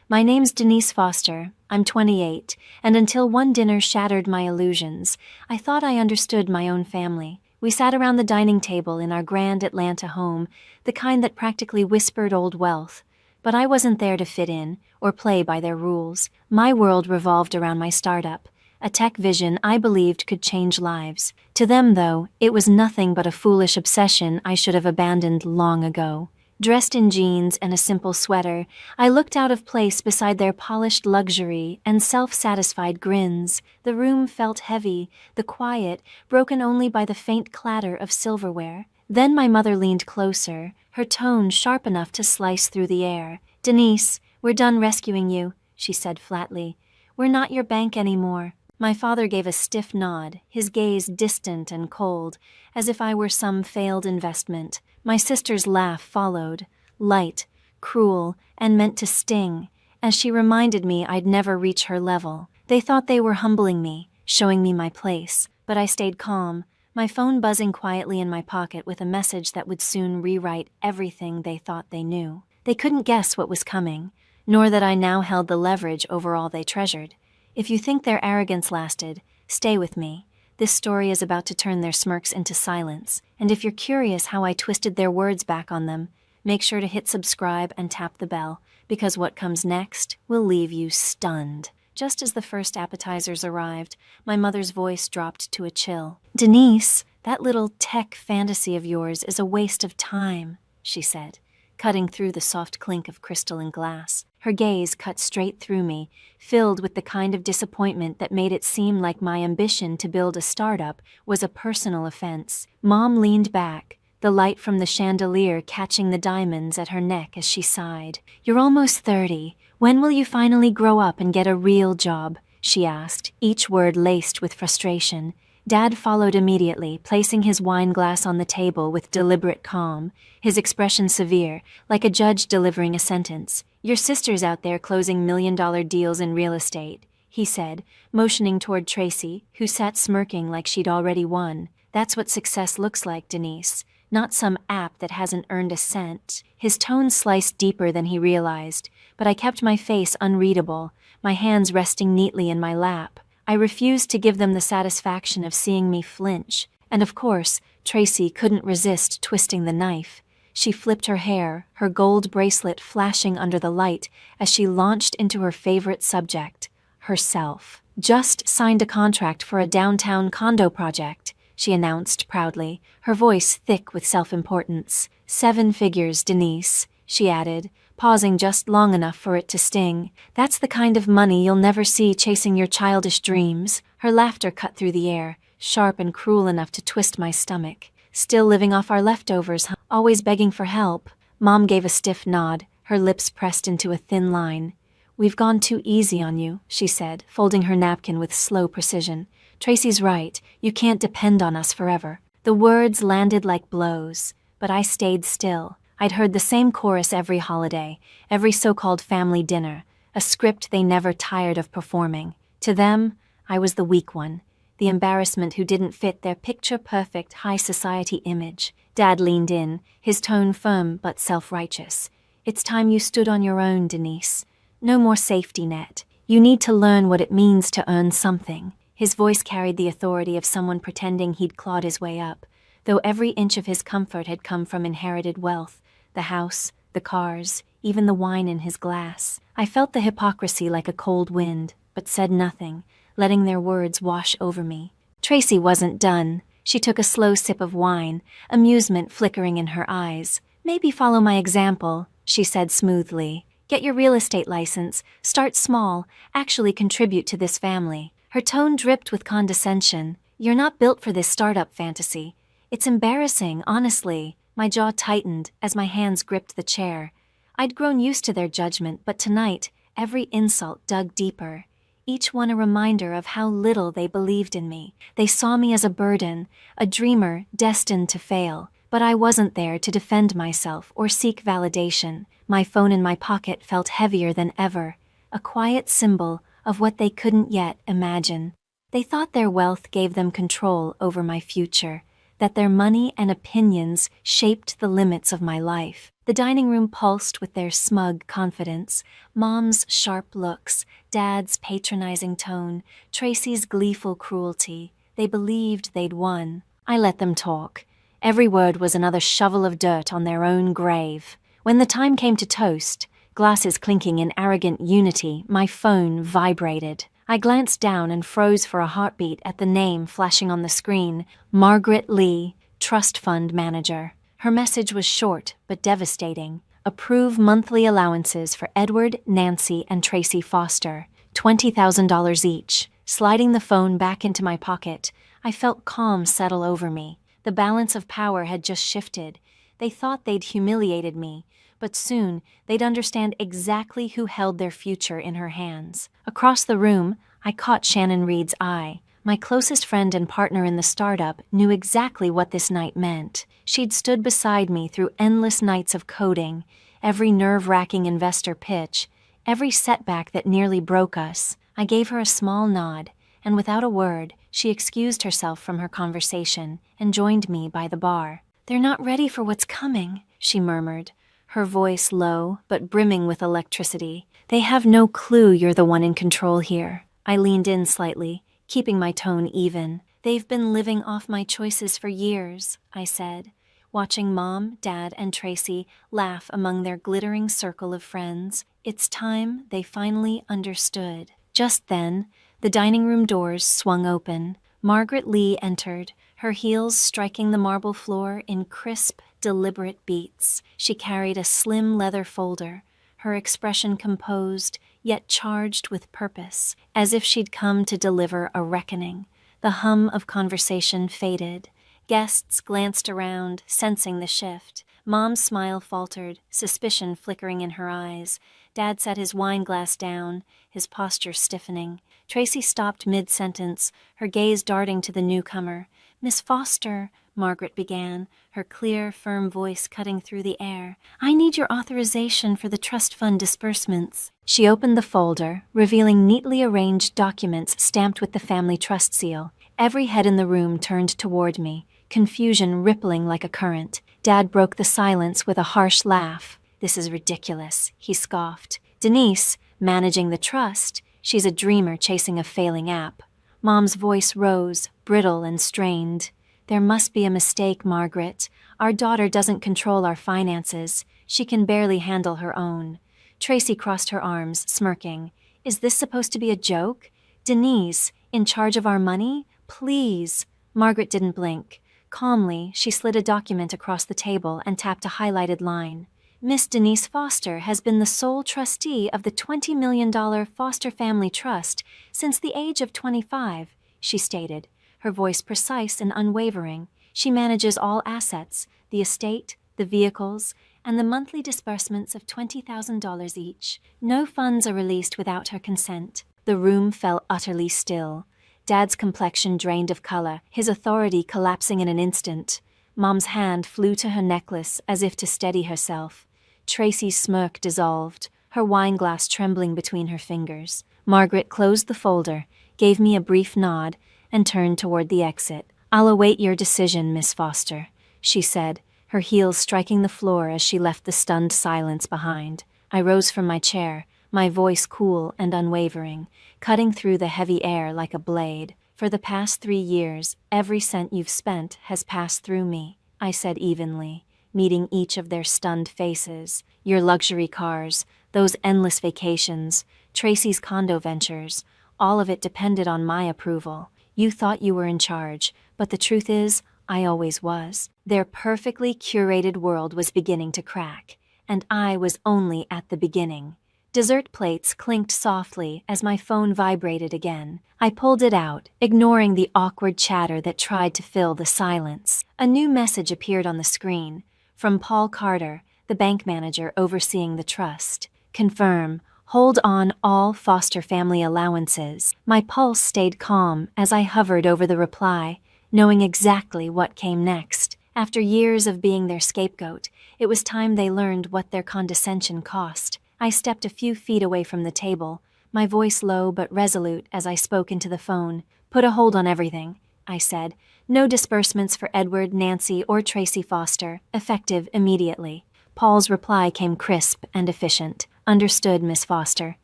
My name's Denise Foster. I'm 28, and until one dinner shattered my illusions, I thought I understood my own family. We sat around the dining table in our grand Atlanta home, the kind that practically whispered old wealth. But I wasn't there to fit in or play by their rules. My world revolved around my startup, a tech vision I believed could change lives. To them, though, it was nothing but a foolish obsession I should have abandoned long ago. Dressed in jeans and a simple sweater, I looked out of place beside their polished luxury and self-satisfied grins. The room felt heavy, the quiet broken only by the faint clatter of silverware. Then my mother leaned closer, her tone sharp enough to slice through the air. "Denise, we're done rescuing you," she said flatly. "We're not your bank anymore." My father gave a stiff nod, his gaze distant and cold, as if I were some failed investment. My sister's laugh followed, light, cruel, and meant to sting, as she reminded me I'd never reach her level. They thought they were humbling me, showing me my place, but I stayed calm, my phone buzzing quietly in my pocket with a message that would soon rewrite everything they thought they knew. They couldn't guess what was coming, nor that I now held the leverage over all they treasured. If you think their arrogance lasted, stay with me. This story is about to turn their smirks into silence, and if you're curious how I twisted their words back on them, make sure to hit subscribe and tap the bell, because what comes next will leave you stunned. Just as the first appetizers arrived, my mother's voice dropped to a chill. "Denise, that little tech fantasy of yours is a waste of time," she said, cutting through the soft clink of crystal and glass. Her gaze cut straight through me, filled with the kind of disappointment that made it seem like my ambition to build a startup was a personal offense. Mom leaned back, the light from the chandelier catching the diamonds at her neck as she sighed. "You're almost 30. When will you finally grow up and get a real job?" she asked, each word laced with frustration. Dad followed immediately, placing his wine glass on the table with deliberate calm, his expression severe, like a judge delivering a sentence. "Your sister's out there closing million-dollar deals in real estate," he said, motioning toward Tracy, who sat smirking like she'd already won. "That's what success looks like, Denise, not some app that hasn't earned a cent." His tone sliced deeper than he realized, but I kept my face unreadable, my hands resting neatly in my lap. I refused to give them the satisfaction of seeing me flinch, and of course, Tracy couldn't resist twisting the knife. She flipped her hair, her gold bracelet flashing under the light as she launched into her favorite subject, herself. "Just signed a contract for a downtown condo project," she announced proudly, her voice thick with self-importance. "7 figures, Denise," she added, pausing just long enough for it to sting. "That's the kind of money you'll never see chasing your childish dreams." Her laughter cut through the air, sharp and cruel enough to twist my stomach. "Still living off our leftovers, huh? Always begging for help." Mom gave a stiff nod, her lips pressed into a thin line. "We've gone too easy on you," she said, folding her napkin with slow precision. "Tracy's right, you can't depend on us forever." The words landed like blows, but I stayed still. I'd heard the same chorus every holiday, every so-called family dinner, a script they never tired of performing. To them, I was the weak one, the embarrassment who didn't fit their picture-perfect high society image. Dad leaned in, his tone firm but self-righteous. "It's time you stood on your own, Denise. No more safety net. You need to learn what it means to earn something." His voice carried the authority of someone pretending he'd clawed his way up, though every inch of his comfort had come from inherited wealth. The house, the cars, even the wine in his glass. I felt the hypocrisy like a cold wind, but said nothing, letting their words wash over me. Tracy wasn't done. She took a slow sip of wine, amusement flickering in her eyes. "Maybe follow my example," she said smoothly. "Get your real estate license, start small, actually contribute to this family." Her tone dripped with condescension. "You're not built for this startup fantasy. It's embarrassing, honestly." My jaw tightened as my hands gripped the chair. I'd grown used to their judgment, but tonight, every insult dug deeper. Each one a reminder of how little they believed in me. They saw me as a burden, a dreamer destined to fail. But I wasn't there to defend myself or seek validation. My phone in my pocket felt heavier than ever, a quiet symbol of what they couldn't yet imagine. They thought their wealth gave them control over my future. that their money and opinions shaped the limits of my life. The dining room pulsed with their smug confidence, Mom's sharp looks, Dad's patronizing tone, Tracy's gleeful cruelty. They believed they'd won. I let them talk. Every word was another shovel of dirt on their own grave. When the time came to toast, glasses clinking in arrogant unity, my phone vibrated. I glanced down and froze for a heartbeat at the name flashing on the screen, Margaret Lee, Trust Fund Manager. Her message was short but devastating. Approve monthly allowances for Edward, Nancy, and Tracy Foster, $20,000 each. Sliding the phone back into my pocket, I felt calm settle over me. The balance of power had just shifted. They thought they'd humiliated me, but soon they'd understand exactly who held their future in her hands. Across the room, I caught Shannon Reed's eye. My closest friend and partner in the startup knew exactly what this night meant. She'd stood beside me through endless nights of coding, every nerve-wracking investor pitch, every setback that nearly broke us. I gave her a small nod, and without a word, she excused herself from her conversation and joined me by the bar. "They're not ready for what's coming," she murmured, her voice low but brimming with electricity. "They have no clue you're the one in control here." I leaned in slightly, keeping my tone even. "They've been living off my choices for years," I said, watching Mom, Dad, and Tracy laugh among their glittering circle of friends. It's time they finally understood. Just then, the dining room doors swung open. Margaret Lee entered, her heels striking the marble floor in crisp, deliberate beats. She carried a slim leather folder, her expression composed, yet charged with purpose, as if she'd come to deliver a reckoning. The hum of conversation faded. Guests glanced around, sensing the shift. Mom's smile faltered, suspicion flickering in her eyes. Dad set his wine glass down, his posture stiffening. Tracy stopped mid-sentence, her gaze darting to the newcomer. "Miss Foster," Margaret began, her clear, firm voice cutting through the air, "I need your authorization for the trust fund disbursements." She opened the folder, revealing neatly arranged documents stamped with the family trust seal. Every head in the room turned toward me, confusion rippling like a current. Dad broke the silence with a harsh laugh. "This is ridiculous," he scoffed. "Denise, managing the trust, she's a dreamer chasing a failing app." Mom's voice rose, brittle and strained. "There must be a mistake, Margaret. Our daughter doesn't control our finances. She can barely handle her own." Tracy crossed her arms, smirking. "Is this supposed to be a joke? Denise, in charge of our money? Please." Margaret didn't blink. Calmly, she slid a document across the table and tapped a highlighted line. "Miss Denise Foster has been the sole trustee of the $20 million Foster Family Trust since the age of 25, she stated, her voice precise and unwavering. "She manages all assets, the estate, the vehicles, and the monthly disbursements of $20,000 each. No funds are released without her consent." The room fell utterly still. Dad's complexion drained of color, his authority collapsing in an instant. Mom's hand flew to her necklace as if to steady herself. Tracy's smirk dissolved, her wine glass trembling between her fingers. Margaret closed the folder, gave me a brief nod, and turned toward the exit. "I'll await your decision, Miss Foster," she said, her heels striking the floor as she left the stunned silence behind. I rose from my chair, my voice cool and unwavering, cutting through the heavy air like a blade. "For the past 3 years, every cent you've spent has passed through me," I said evenly, meeting each of their stunned faces. "Your luxury cars, those endless vacations, Tracy's condo ventures, all of it depended on my approval. You thought you were in charge, but the truth is, I always was." Their perfectly curated world was beginning to crack, and I was only at the beginning. Dessert plates clinked softly as my phone vibrated again. I pulled it out, ignoring the awkward chatter that tried to fill the silence. A new message appeared on the screen, from Paul Carter, the bank manager overseeing the trust. "Confirm. Hold on all Foster family allowances." My pulse stayed calm as I hovered over the reply, knowing exactly what came next. After years of being their scapegoat, it was time they learned what their condescension cost. I stepped a few feet away from the table, my voice low but resolute as I spoke into the phone. "Put a hold on everything. I said. No disbursements for Edward, Nancy, or Tracy Foster, effective immediately. Paul's reply came crisp and efficient. Understood, Miss Foster.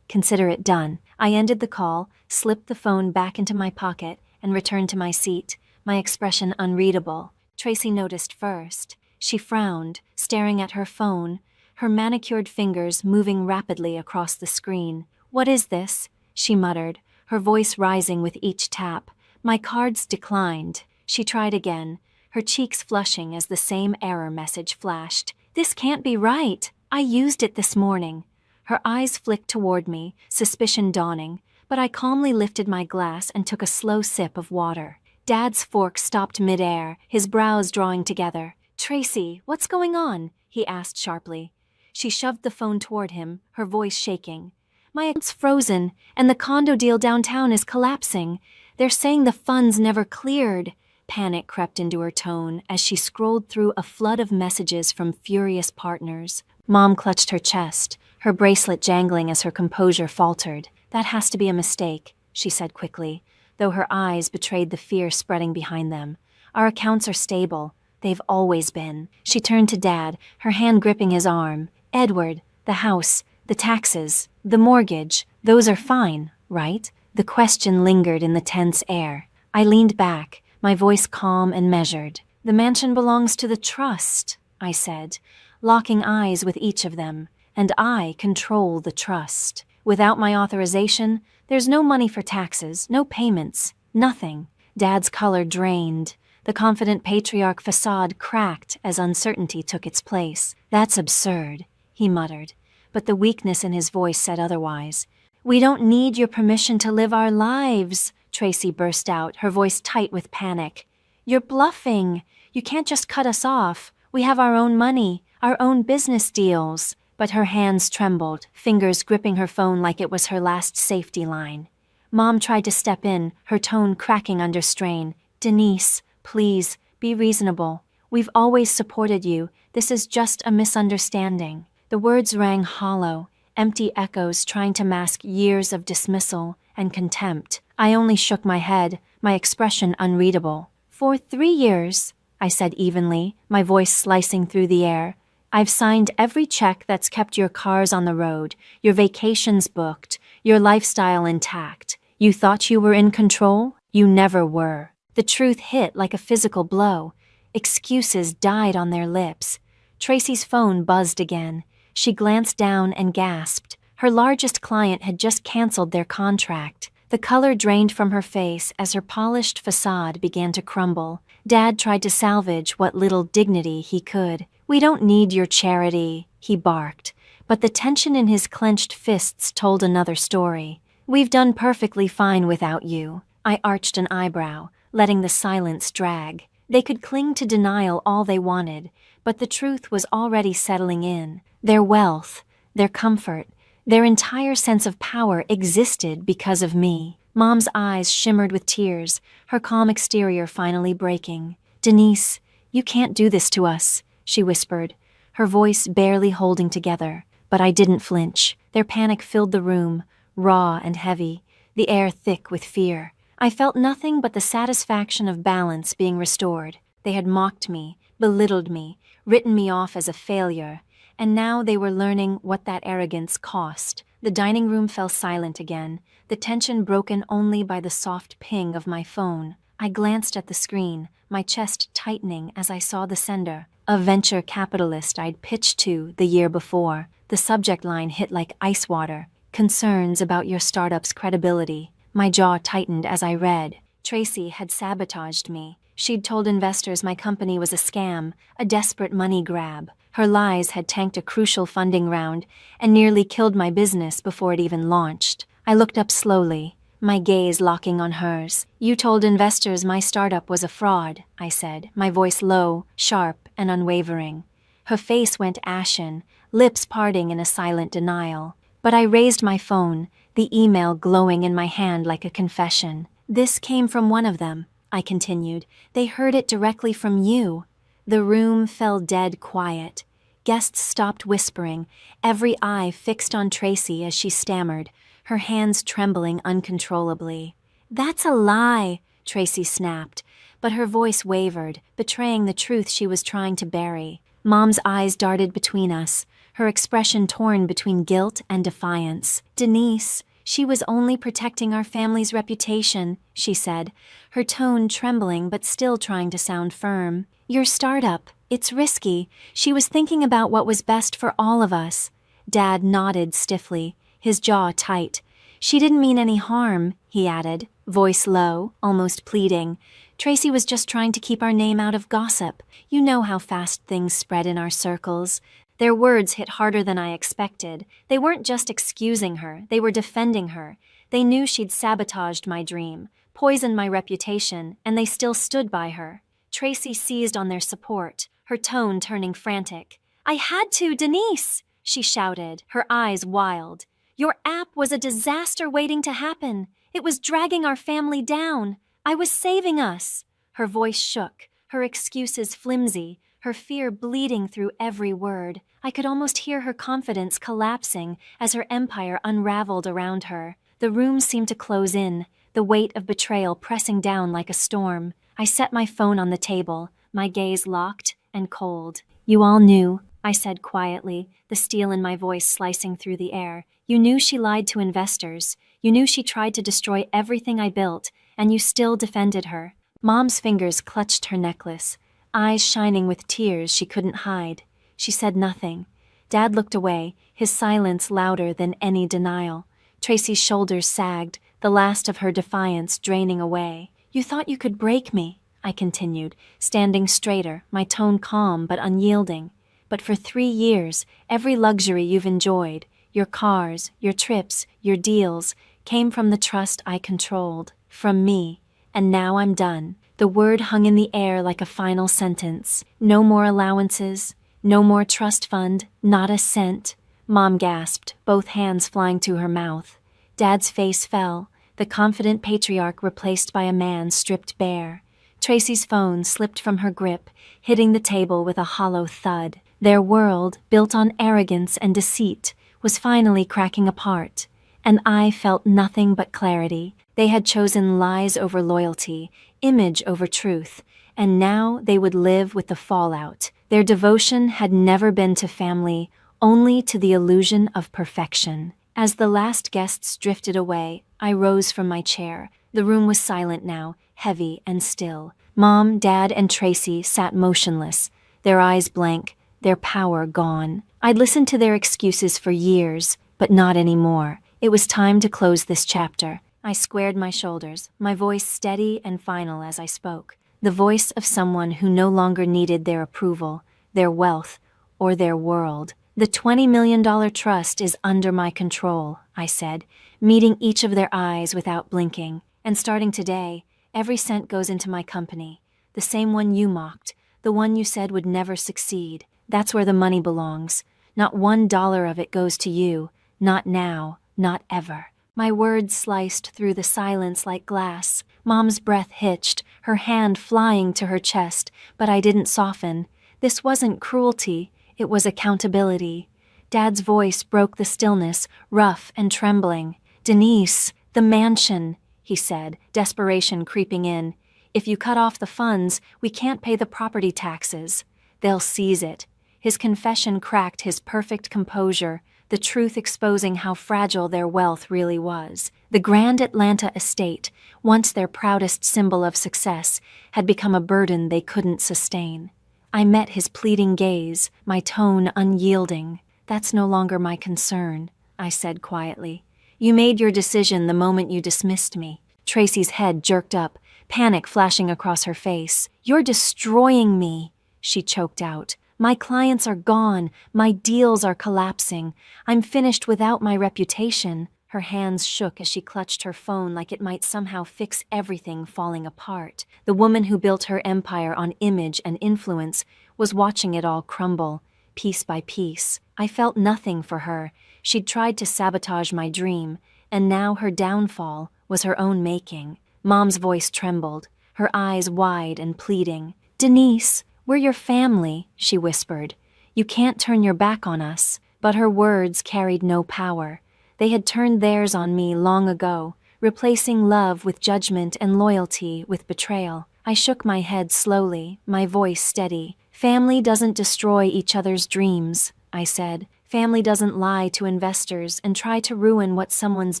Consider it done. I ended the call, slipped the phone back into my pocket, and returned to my seat, my expression unreadable. Tracy noticed first. She frowned, staring at her phone, her manicured fingers moving rapidly across the screen. "What is this?" she muttered, her voice rising with each tap. My cards declined. She tried again, her cheeks flushing as the same error message flashed. "This can't be right. I used it this morning." Her eyes flicked toward me, suspicion dawning, but I calmly lifted my glass and took a slow sip of water. Dad's fork stopped midair, his brows drawing together. "Tracy, what's going on?" he asked sharply. She shoved the phone toward him, her voice shaking. "My account's frozen, and the condo deal downtown is collapsing. They're saying the funds never cleared." Panic crept into her tone as she scrolled through a flood of messages from furious partners. Mom clutched her chest, her bracelet jangling as her composure faltered. "That has to be a mistake," she said quickly, though her eyes betrayed the fear spreading behind them. "Our accounts are stable. They've always been." She turned to Dad, her hand gripping his arm. "Edward, the house, the taxes, the mortgage, those are fine, right?" The question lingered in the tense air. I leaned back, my voice calm and measured. "The mansion belongs to the trust," I said, locking eyes with each of them, "and I control the trust. Without my authorization, there's no money for taxes, no payments, nothing." Dad's color drained. The confident patriarch facade cracked as uncertainty took its place. "That's absurd," he muttered, but the weakness in his voice said otherwise. "We don't need your permission to live our lives," Tracy burst out, her voice tight with panic. "You're bluffing. You can't just cut us off. We have our own money, our own business deals." But her hands trembled, fingers gripping her phone like it was her last safety line. Mom tried to step in, her tone cracking under strain. "Denise, please, be reasonable. We've always supported you. This is just a misunderstanding." The words rang hollow, empty echoes trying to mask years of dismissal and contempt. I only shook my head, my expression unreadable. "For 3 years," I said evenly, my voice slicing through the air, "I've signed every check that's kept your cars on the road, your vacations booked, your lifestyle intact. You thought you were in control? You never were." The truth hit like a physical blow. Excuses died on their lips. Tracy's phone buzzed again. She glanced down and gasped. Her largest client had just canceled their contract. The color drained from her face as her polished facade began to crumble. Dad tried to salvage what little dignity he could. "We don't need your charity," he barked, but the tension in his clenched fists told another story. "We've done perfectly fine without you." I arched an eyebrow, letting the silence drag. They could cling to denial all they wanted, but the truth was already settling in. Their wealth, their comfort, their entire sense of power existed because of me. Mom's eyes shimmered with tears, her calm exterior finally breaking. "Denise, you can't do this to us," she whispered, her voice barely holding together. But I didn't flinch. Their panic filled the room, raw and heavy, the air thick with fear. I felt nothing but the satisfaction of balance being restored. They had mocked me, belittled me, written me off as a failure, and now they were learning what that arrogance cost. The dining room fell silent again, the tension broken only by the soft ping of my phone. I glanced at the screen, my chest tightening as I saw the sender, a venture capitalist I'd pitched to the year before. The subject line hit like ice water. "Concerns about your startup's credibility." My jaw tightened as I read. Tracy had sabotaged me. She'd told investors my company was a scam, a desperate money grab. Her lies had tanked a crucial funding round and nearly killed my business before it even launched. I looked up slowly, my gaze locking on hers. "You told investors my startup was a fraud," I said, my voice low, sharp, and unwavering. Her face went ashen, lips parting in a silent denial. But I raised my phone, the email glowing in my hand like a confession. "This came from one of them," I continued. "They heard it directly from you." The room fell dead quiet. Guests stopped whispering, every eye fixed on Tracy as she stammered, her hands trembling uncontrollably. "That's a lie," Tracy snapped, but her voice wavered, betraying the truth she was trying to bury. Mom's eyes darted between us, her expression torn between guilt and defiance. "Denise, she was only protecting our family's reputation," she said, her tone trembling but still trying to sound firm. "Your startup, it's risky. She was thinking about what was best for all of us." Dad nodded stiffly, his jaw tight. "She didn't mean any harm," he added, voice low, almost pleading. "Tracy was just trying to keep our name out of gossip. You know how fast things spread in our circles." Their words hit harder than I expected. They weren't just excusing her, they were defending her. They knew she'd sabotaged my dream, poisoned my reputation, and they still stood by her. Tracy seized on their support, her tone turning frantic. "I had to, Denise!" she shouted, her eyes wild. "Your app was a disaster waiting to happen. It was dragging our family down. I was saving us." Her voice shook, her excuses flimsy, her fear bleeding through every word. I could almost hear her confidence collapsing as her empire unraveled around her. The room seemed to close in, the weight of betrayal pressing down like a storm. I set my phone on the table, my gaze locked and cold. "You all knew," I said quietly, the steel in my voice slicing through the air. "You knew she lied to investors. You knew she tried to destroy everything I built, and you still defended her." Mom's fingers clutched her necklace, eyes shining with tears she couldn't hide. She said nothing. Dad looked away, his silence louder than any denial. Tracy's shoulders sagged, the last of her defiance draining away. "You thought you could break me," I continued, standing straighter, my tone calm but unyielding. "But for 3 years, every luxury you've enjoyed, your cars, your trips, your deals, came from the trust I controlled, from me. And now I'm done." The word hung in the air like a final sentence. No more allowances, no more trust fund, not a cent. Mom gasped, both hands flying to her mouth. Dad's face fell, the confident patriarch replaced by a man stripped bare. Tracy's phone slipped from her grip, hitting the table with a hollow thud. Their world, built on arrogance and deceit, was finally cracking apart. And I felt nothing but clarity. They had chosen lies over loyalty, image over truth, and now they would live with the fallout. Their devotion had never been to family, only to the illusion of perfection. As the last guests drifted away, I rose from my chair. The room was silent now, heavy and still. Mom, Dad, and Tracy sat motionless, their eyes blank, their power gone. I'd listened to their excuses for years, but not anymore. It was time to close this chapter. I squared my shoulders, my voice steady and final as I spoke. The voice of someone who no longer needed their approval, their wealth, or their world. "The $20 million trust is under my control," I said, meeting each of their eyes without blinking. "And starting today, every cent goes into my company. The same one you mocked, the one you said would never succeed. That's where the money belongs. Not $1 of it goes to you. Not now, not ever." My words sliced through the silence like glass. Mom's breath hitched, her hand flying to her chest, but I didn't soften. This wasn't cruelty, it was accountability. Dad's voice broke the stillness, rough and trembling. "Denise, the mansion," he said, desperation creeping in. "If you cut off the funds, we can't pay the property taxes. They'll seize it." His confession cracked his perfect composure, the truth exposing how fragile their wealth really was. The grand Atlanta estate, once their proudest symbol of success, had become a burden they couldn't sustain. I met his pleading gaze, my tone unyielding. "That's no longer my concern," I said quietly. "You made your decision the moment you dismissed me." Tracy's head jerked up, panic flashing across her face. "You're destroying me," she choked out. "My clients are gone, my deals are collapsing. I'm finished without my reputation." Her hands shook as she clutched her phone like it might somehow fix everything falling apart. The woman who built her empire on image and influence was watching it all crumble, piece by piece. I felt nothing for her. She'd tried to sabotage my dream, and now her downfall was her own making. Mom's voice trembled, her eyes wide and pleading. "Denise, we're your family," she whispered. "You can't turn your back on us." But her words carried no power. They had turned theirs on me long ago, replacing love with judgment and loyalty with betrayal. I shook my head slowly, my voice steady. Family doesn't destroy each other's dreams, I said. Family doesn't lie to investors and try to ruin what someone's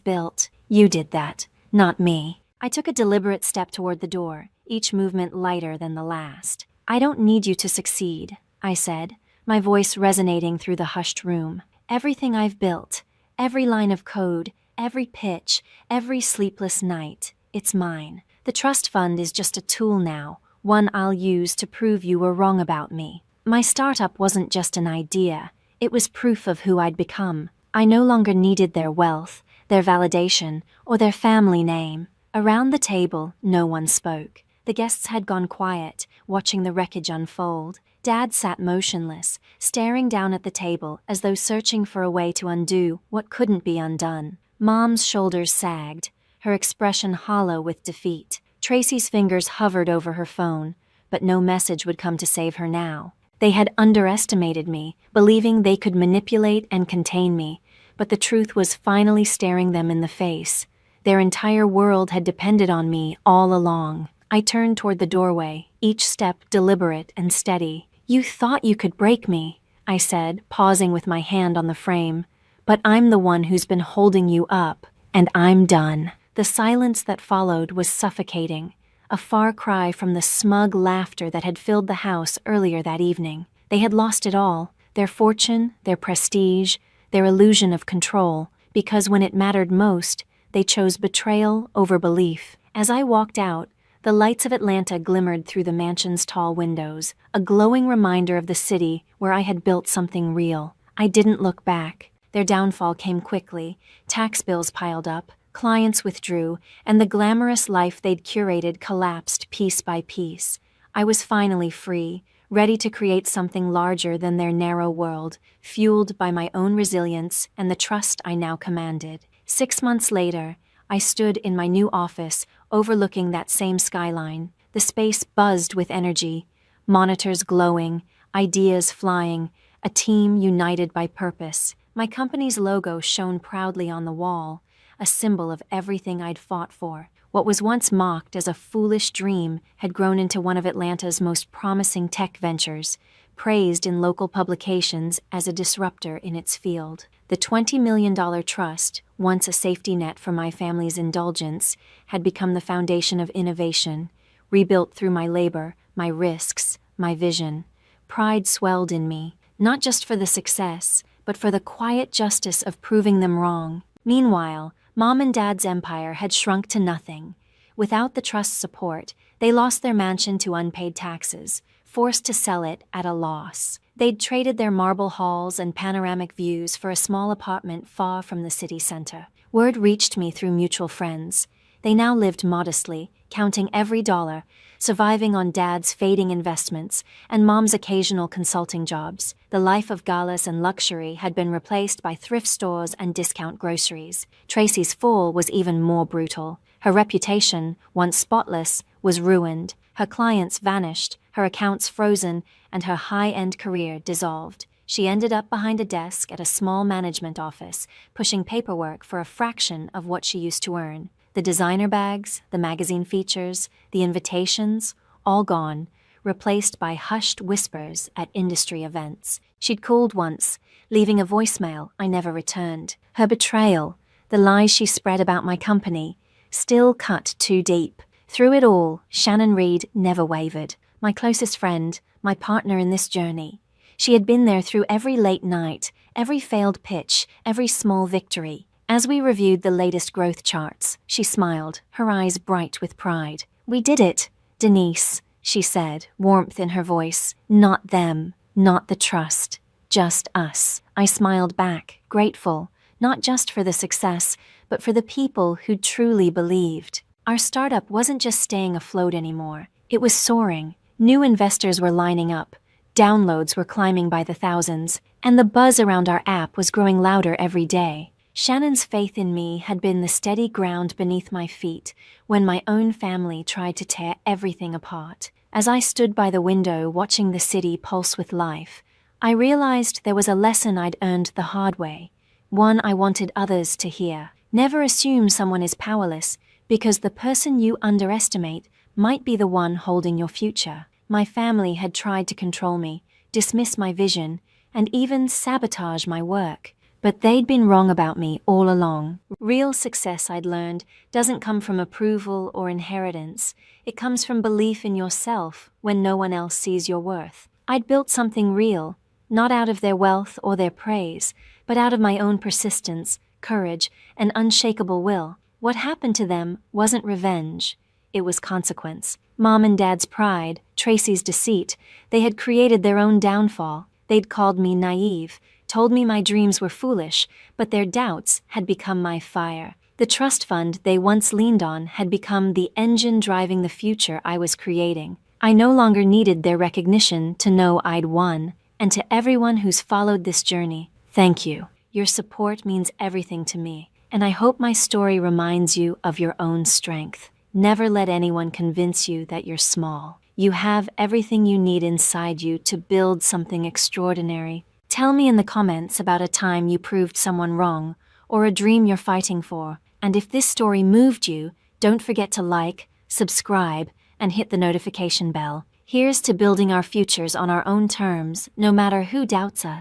built. You did that, not me. I took a deliberate step toward the door, each movement lighter than the last. I don't need you to succeed, I said, my voice resonating through the hushed room. Everything I've built, every line of code, every pitch, every sleepless night, it's mine. The trust fund is just a tool now, one I'll use to prove you were wrong about me. My startup wasn't just an idea, it was proof of who I'd become. I no longer needed their wealth, their validation, or their family name. Around the table, no one spoke. The guests had gone quiet, watching the wreckage unfold. Dad sat motionless, staring down at the table as though searching for a way to undo what couldn't be undone. Mom's shoulders sagged, her expression hollow with defeat. Tracy's fingers hovered over her phone, but no message would come to save her now. They had underestimated me, believing they could manipulate and contain me, but the truth was finally staring them in the face. Their entire world had depended on me all along. I turned toward the doorway, each step deliberate and steady. You thought you could break me, I said, pausing with my hand on the frame. But I'm the one who's been holding you up, and I'm done. The silence that followed was suffocating, a far cry from the smug laughter that had filled the house earlier that evening. They had lost it all, their fortune, their prestige, their illusion of control, because when it mattered most, they chose betrayal over belief. As I walked out, the lights of Atlanta glimmered through the mansion's tall windows, a glowing reminder of the city where I had built something real. I didn't look back. Their downfall came quickly. Tax bills piled up, clients withdrew, and the glamorous life they'd curated collapsed piece by piece. I was finally free, ready to create something larger than their narrow world, fueled by my own resilience and the trust I now commanded. 6 months later, I stood in my new office, overlooking that same skyline. The space buzzed with energy, monitors glowing, ideas flying, a team united by purpose. My company's logo shone proudly on the wall, a symbol of everything I'd fought for. What was once mocked as a foolish dream had grown into one of Atlanta's most promising tech ventures, praised in local publications as a disruptor in its field. The $20 million trust, once a safety net for my family's indulgence, had become the foundation of innovation, rebuilt through my labor, my risks, my vision. Pride swelled in me, not just for the success, but for the quiet justice of proving them wrong. Meanwhile, Mom and Dad's empire had shrunk to nothing. Without the trust's support, they lost their mansion to unpaid taxes, forced to sell it at a loss. They'd traded their marble halls and panoramic views for a small apartment far from the city center. Word reached me through mutual friends. They now lived modestly, counting every dollar, surviving on Dad's fading investments and Mom's occasional consulting jobs. The life of galas and luxury had been replaced by thrift stores and discount groceries. Tracy's fall was even more brutal. Her reputation, once spotless, was ruined. Her clients vanished, her accounts frozen, and her high-end career dissolved. She ended up behind a desk at a small management office, pushing paperwork for a fraction of what she used to earn. The designer bags, the magazine features, the invitations, all gone, replaced by hushed whispers at industry events. She'd called once, leaving a voicemail I never returned. Her betrayal, the lies she spread about my company, still cut too deep. Through it all, Shannon Reed never wavered. My closest friend, my partner in this journey. She had been there through every late night, every failed pitch, every small victory. As we reviewed the latest growth charts, she smiled, her eyes bright with pride. "We did it, Denise," she said, warmth in her voice. "Not them, not the trust, just us." I smiled back, grateful, not just for the success, but for the people who truly believed. Our startup wasn't just staying afloat anymore. It was soaring. New investors were lining up. Downloads were climbing by the thousands, and the buzz around our app was growing louder every day. Shannon's faith in me had been the steady ground beneath my feet when my own family tried to tear everything apart. As I stood by the window watching the city pulse with life, I realized there was a lesson I'd earned the hard way, one I wanted others to hear. Never assume someone is powerless, because the person you underestimate might be the one holding your future. My family had tried to control me, dismiss my vision, and even sabotage my work. But they'd been wrong about me all along. Real success, I'd learned, doesn't come from approval or inheritance. It comes from belief in yourself when no one else sees your worth. I'd built something real, not out of their wealth or their praise, but out of my own persistence, courage, and unshakable will. What happened to them wasn't revenge. It was consequence. Mom and Dad's pride, Tracy's deceit, they had created their own downfall. They'd called me naive, told me my dreams were foolish, but their doubts had become my fire. The trust fund they once leaned on had become the engine driving the future I was creating. I no longer needed their recognition to know I'd won. And to everyone who's followed this journey, thank you. Your support means everything to me, and I hope my story reminds you of your own strength. Never let anyone convince you that you're small. You have everything you need inside you to build something extraordinary. Tell me in the comments about a time you proved someone wrong, or a dream you're fighting for. And if this story moved you, don't forget to like, subscribe, and hit the notification bell. Here's to building our futures on our own terms, no matter who doubts us.